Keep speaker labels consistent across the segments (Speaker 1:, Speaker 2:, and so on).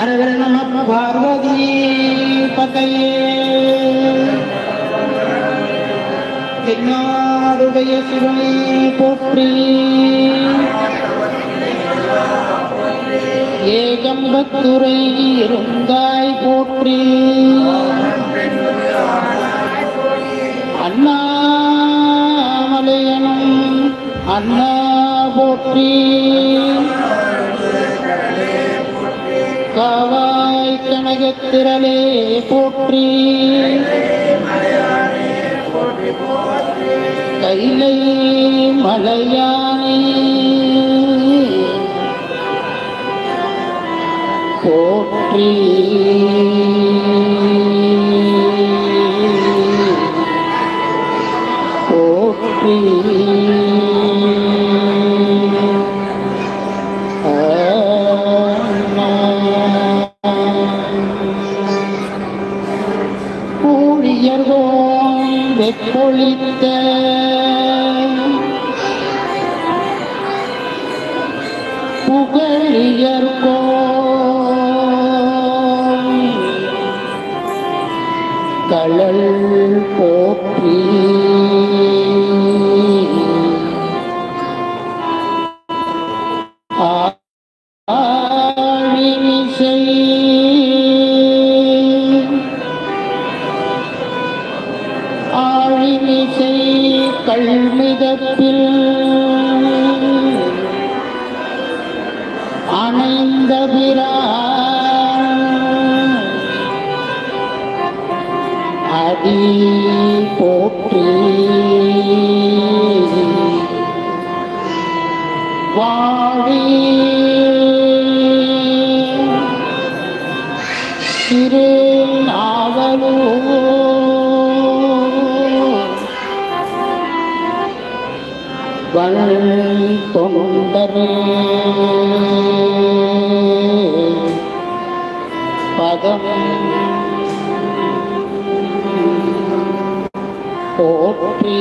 Speaker 1: அரவர நம பார்வதி பதையே தென்னாடுடைய சிவனே போற்றி ஏகம்பத்துரை இருந்தாய் போற்றி அண்ணாமலையனும் அண்ணா போற்றி காவாய் கனகத்திரளே போற்றி கைலை மலையானே போற்றி போற்றி வெப்பொழித்த புகழியர்கோ கழல் போற்றி ஆழிமிசை ஆழிமிசை கல்மிதப்பில் அணைந்த பிரான் அடி போற்றி வாழி திரு நாவலூர் தொண்டரே பதம் போற்றி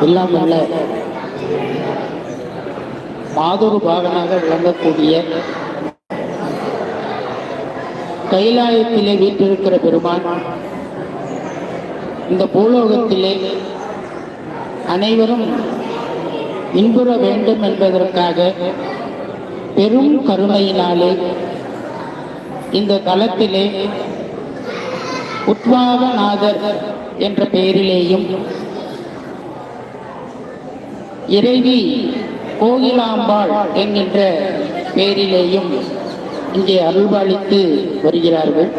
Speaker 1: எல்லாம் உள்ள மாதொரு பாகனாக விளங்கக்கூடிய கைலாயத்திலே வீற்றிருக்கிற பெருமான் இந்த பூலோகத்திலே அனைவரும் இன்புற வேண்டும் என்பதற்காக பெரும் கருணையினாலே இந்த தலத்திலே உத்வாகநாதர் என்ற பெயரிலேயும் இறைவி கோகிலாம்பாள் என்கின்ற பெயரிலேயும் இங்கே அருள்பாலித்து வருகிறார்கள்.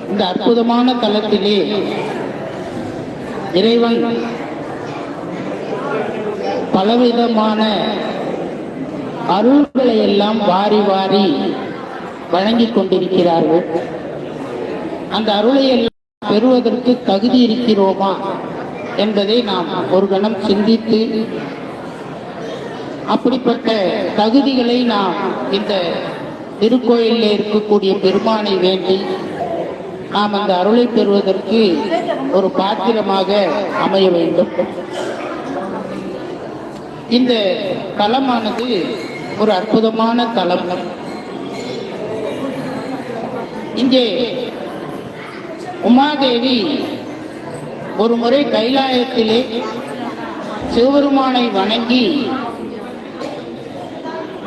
Speaker 1: இந்த அற்புதமான தலத்திலே இறைவன் பலவிதமான அருள்களை எல்லாம் வாரி வாரி வழங்கிக் கொண்டிருக்கிறார்கள். அந்த அருளை எல்லாம் பெறுவதற்கு தகுதி இருக்கிறோமா என்பதை நாம் ஒரு கணம் சிந்தித்து அப்படிப்பட்ட தகுதிகளை நாம் இந்த திருக்கோயிலில் இருக்கக்கூடிய பெருமானை வேண்டி நாம் அந்த அருளை பெறுவதற்கு ஒரு பாத்திரமாக அமைய வேண்டும். இந்த தலமானது ஒரு அற்புதமான தலம். இங்கே உமாதேவி ஒரு முறை கைலாயத்திலே சிவபெருமானை வணங்கி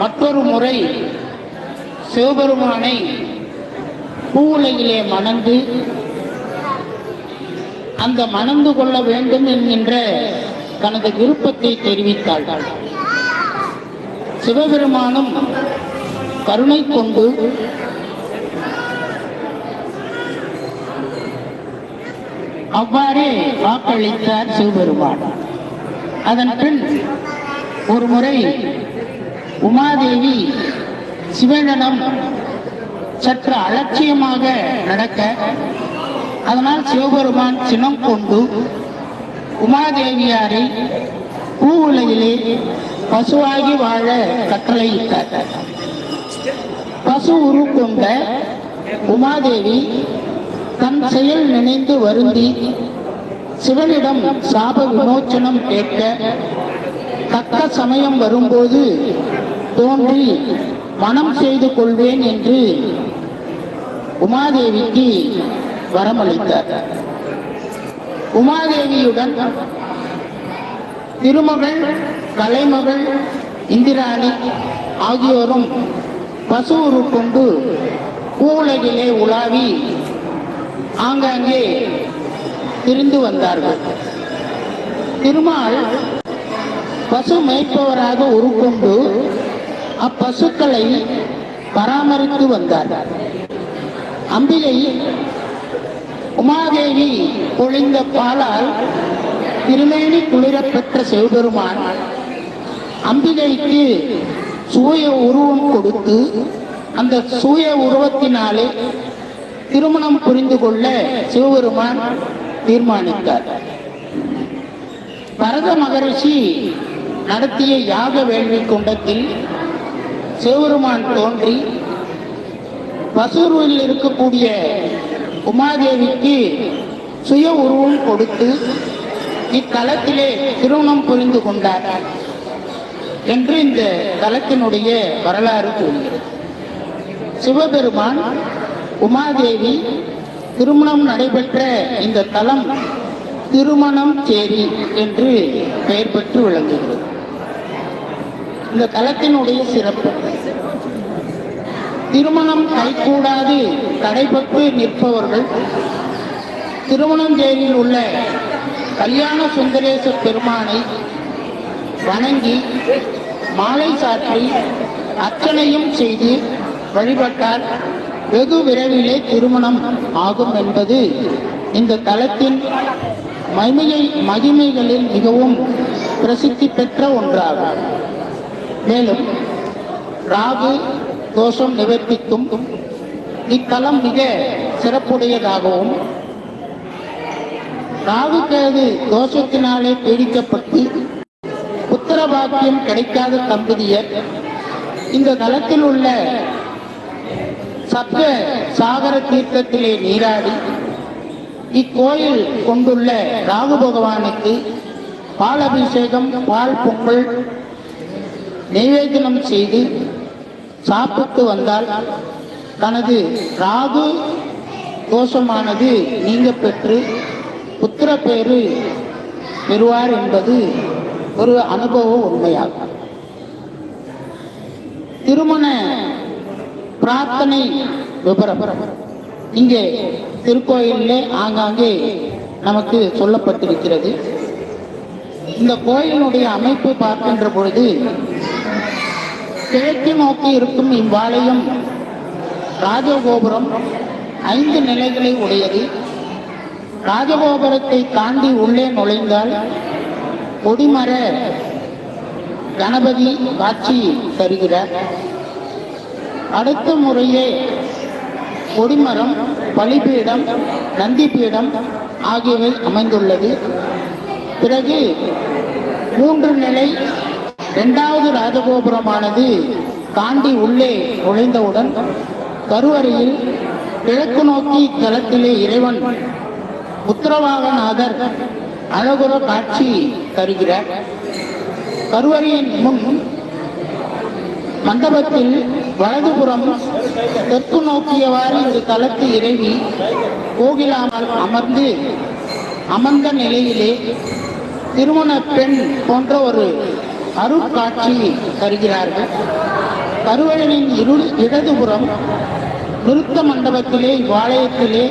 Speaker 1: மற்றொரு முறை சிவபெருமானை பூவுலகிலே மணந்து அந்த மணந்து கொள்ள வேண்டும் என்கின்ற தனது விருப்பத்தை தெரிவித்தாள். சிவபெருமானும் கருணை கொண்டு அவ்வாறே வாக்களித்தார் சிவபெருமான். அதன் பின் ஒரு முறை உமாதேவி சிவனிடம் சற்று அலட்சியமாக நடக்க, அதனால் சிவபெருமான் சினம் கொண்டு உமாதேவியாரை பூ உலகிலே பசுவாகி வாழ கட்டளையிட்டார். பசு உரு கொண்ட உமாதேவி தன் செயல் நினைந்து வருந்தி சிவனிடம் சாப விமோச்சனம் கேட்க, தக்க சமயம் வரும்போது தோன்றி மனம் செய்து கொள்வேன் என்று உமாதேவிக்கு வரமளித்தார். உமாதேவியுடன் திருமகள், கலைமகள் இந்திராணி ஆகியோரும் பசு உரு கொண்டு பூவுலகிலே உலாவி ஆங்காங்கே திரிந்து வந்தார்கள். திருமால் பசு மேய்ப்பவராக உருக்கொண்டு அப்பசுக்களை பராமரித்து வந்தார். அம்பிகை உமாதேவி பொழிந்த பாலால் திருமேனி குளிரப் பெற்ற சிவபெருமான் அம்பிகைக்கு சூய உருவம் கொடுத்து அந்த சூய உருவத்தினாலே திருமணம் புரிந்து கொள்ள சிவபெருமான் தீர்மானித்தார். பரத மகரிஷி நடத்திய யாக வேள்வி குண்டத்தில் சிவபெருமான் தோன்றி பசூரில் இருக்கக்கூடிய உமாதேவிக்கு சுய உருவம் கொடுத்து இத்தலத்திலே திருமணம் புரிந்து கொண்டார் என்று இந்த தலத்தினுடைய வரலாறு கூறுகிறது. சிவபெருமான் உமாதேவி திருமணம் நடைபெற்ற இந்த தலம் திருமணம் சேரி என்று பெயர் பெற்று விளங்குகிறது. இந்த தலத்தினுடைய சிறப்பு, திருமணம் கைகூடாது தடைபட்டு நிற்பவர்கள் திருமணஞ்சேரியில் உள்ள கல்யாண சுந்தரேச பெருமானை வணங்கி மாலை சாற்றி அர்ச்சனையும் செய்து வழிபட்டால் வெகு விரைவிலே திருமணம் ஆகும் என்பது இந்த தலத்தின் மகிமைகளில் மிகவும் பிரசித்தி பெற்ற ஒன்றாகும். மேலும் ராகு தோஷம் நிவர்த்திக்கும் இத்தலம் மிக சிறப்புடையதாகவும், ராகு கேது தோஷத்தினாலே பீடிக்கப்பட்டு புத்திர பாக்கியம் கிடைக்காத தம்பதியர் இந்த தலத்தில் உள்ள சப்த சாகர தீர்த்தத்திலே நீராடி இக்கோயில் கொண்டுள்ள ராகு பகவானுக்கு பால் அபிஷேகம், பால் பொங்கல் நைவேத்தியம் செய்து சாப்பிட்டு வந்தால் தனது ராகு தோஷமானது நீங்க பெற்று புத்திர பேரு பெறுவார் என்பது ஒரு அனுபவ உண்மையாகும். திருமண பிரார்த்தனை விபரம் இங்கே திருக்கோயிலே ஆங்காங்கே நமக்கு சொல்லப்பட்டிருக்கிறது. இந்த கோயிலுடைய அமைப்பு பார்க்கின்ற பொழுது கிழக்கு நோக்கி இருக்கும் இவ்வாலயம் ராஜகோபுரம் 5 நிலைகளை உடையது. ராஜகோபுரத்தை தாண்டி உள்ளே நுழைந்தால் கொடிமர கணபதி காட்சி தருகிறார். அடுத்த முறையே கொடிமரம், பலிபீடம், நந்திபீடம் ஆகியவை அமைந்துள்ளது. பிறகு 3 நிலை 2வது ராஜகோபுரமானது தாண்டி உள்ளே நுழைந்தவுடன் கருவறையில் கிழக்கு நோக்கி தலத்திலே இறைவன் உத்தரவாகநாதர் அழகுற காட்சி தருகிறார். கருவறையின் முன் மண்டபத்தில் வலதுபுறம் தெற்கு நோக்கியவாறு இந்த தலத்து இறைவி கோகிலாமல் அமர்ந்த நிலையிலே திருமண பெண் போன்ற ஒரு அருட்காட்சி தருகிறார்கள். கருவறையின் இடதுபுறம் நிறுத்த மண்டபத்திலே இவ்வாலயத்திலே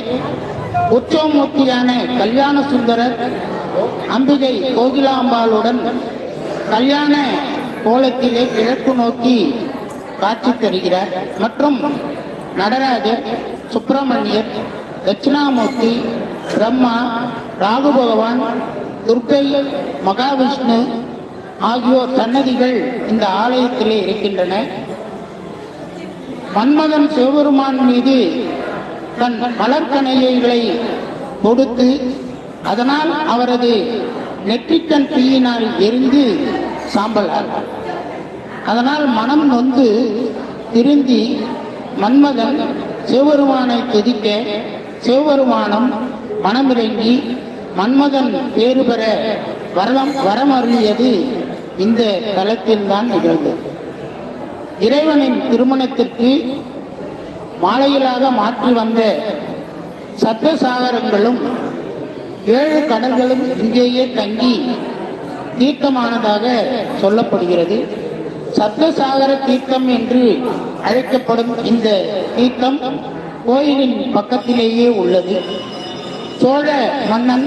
Speaker 1: உற்சவமூர்த்தியான கல்யாண சுந்தரர் அம்பிகை கோகிலாம்பாளுடன் கல்யாண கோலத்திலே கிழக்கு நோக்கி காட்சி தருகிறார். மற்றும் நடராஜர், சுப்பிரமணியர், தட்சிணாமூர்த்தி, பிரம்மா, ராகு பகவான், துர்க்கை, மகாவிஷ்ணு ஆகியோர் சன்னதிகள் இந்த ஆலயத்திலே இருக்கின்றன. மன்மதன் சிவபெருமான் மீது தன் மலர்கணைகளை கொடுத்து அதனால் அவரது நெற்றிக்கண் தீயினால் எரிந்து சாம்பலார். அதனால் மனம் நொந்து திருந்தி மன்மதன் சிவபெருமானை துதிக்க சிவபெருமானம் மனமிறங்கி மன்மதன் பேறு பெற வரமருளியது இந்த தலத்தில்தான் நிகழ்ந்தது. இறைவனின் திருமணத்திற்கு மாலைகளாக மாற்றி வந்த சப்தசாகரங்களும் 7 கடல்களும் இங்கேயே தங்கி தீர்த்தமானதாக சொல்லப்படுகிறது. சப்தசாகர தீர்த்தம் என்று அழைக்கப்படும் இந்த தீர்த்தம் கோயிலின் பக்கத்திலேயே உள்ளது. சோழ மன்னன்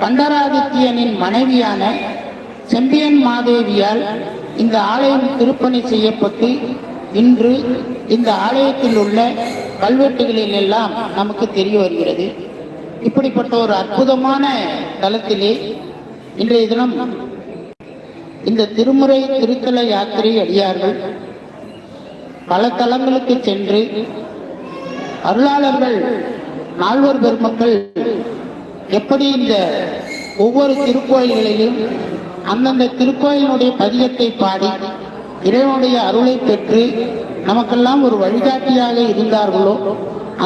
Speaker 1: கண்டராதித்யனின் மனைவியான செம்பியன் மாதேவியால் இந்த ஆலயம் திருப்பணி செய்யப்பட்டு இன்று இந்த ஆலயத்தில் உள்ள கல்வெட்டுகளில் எல்லாம் நமக்கு தெரிய வருகிறது. இப்படிப்பட்ட ஒரு அற்புதமான தலத்திலே இன்றைய தினம் இந்த திருமுறை திருத்தல யாத்திரை அடியார்கள் பல தலங்களுக்கு சென்று அருளாளர்கள் நால்வர் பெருமக்கள் எப்படி இந்த ஒவ்வொரு திருக்கோயில்களிலும் அந்தந்த திருக்கோயிலுடைய பதிகத்தை பாடி இறைவனுடைய அருளை பெற்று நமக்கெல்லாம் ஒரு வழிகாட்டியாக இருந்தார்களோ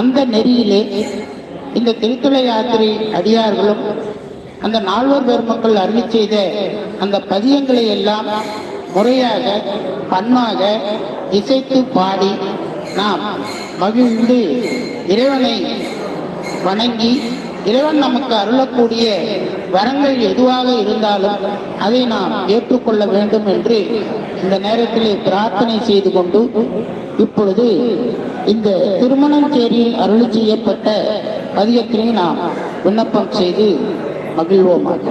Speaker 1: அந்த நெறியிலே இந்த திருத்தல யாத்திரை அடியார்களும் அந்த நால்வர் பெருமக்கள் அருளி செய்த அந்த பதியங்களை எல்லாம் முறையாக பன்மாக இசைத்து பாடி நாம் மகிழ்ந்து இறைவனை வணங்கி இறைவன் நமக்கு அருளக்கூடிய வரங்கள் எதுவாக இருந்தாலும் அதை நாம் ஏற்றுக்கொள்ள வேண்டும் என்று இந்த நேரத்திலே பிரார்த்தனை செய்து கொண்டு இப்பொழுது இந்த திருமணஞ்சேரியில் அருளி செய்யப்பட்ட பதியத்தினை நாம் விண்ணப்பம் செய்து மகிழ்வோமாக.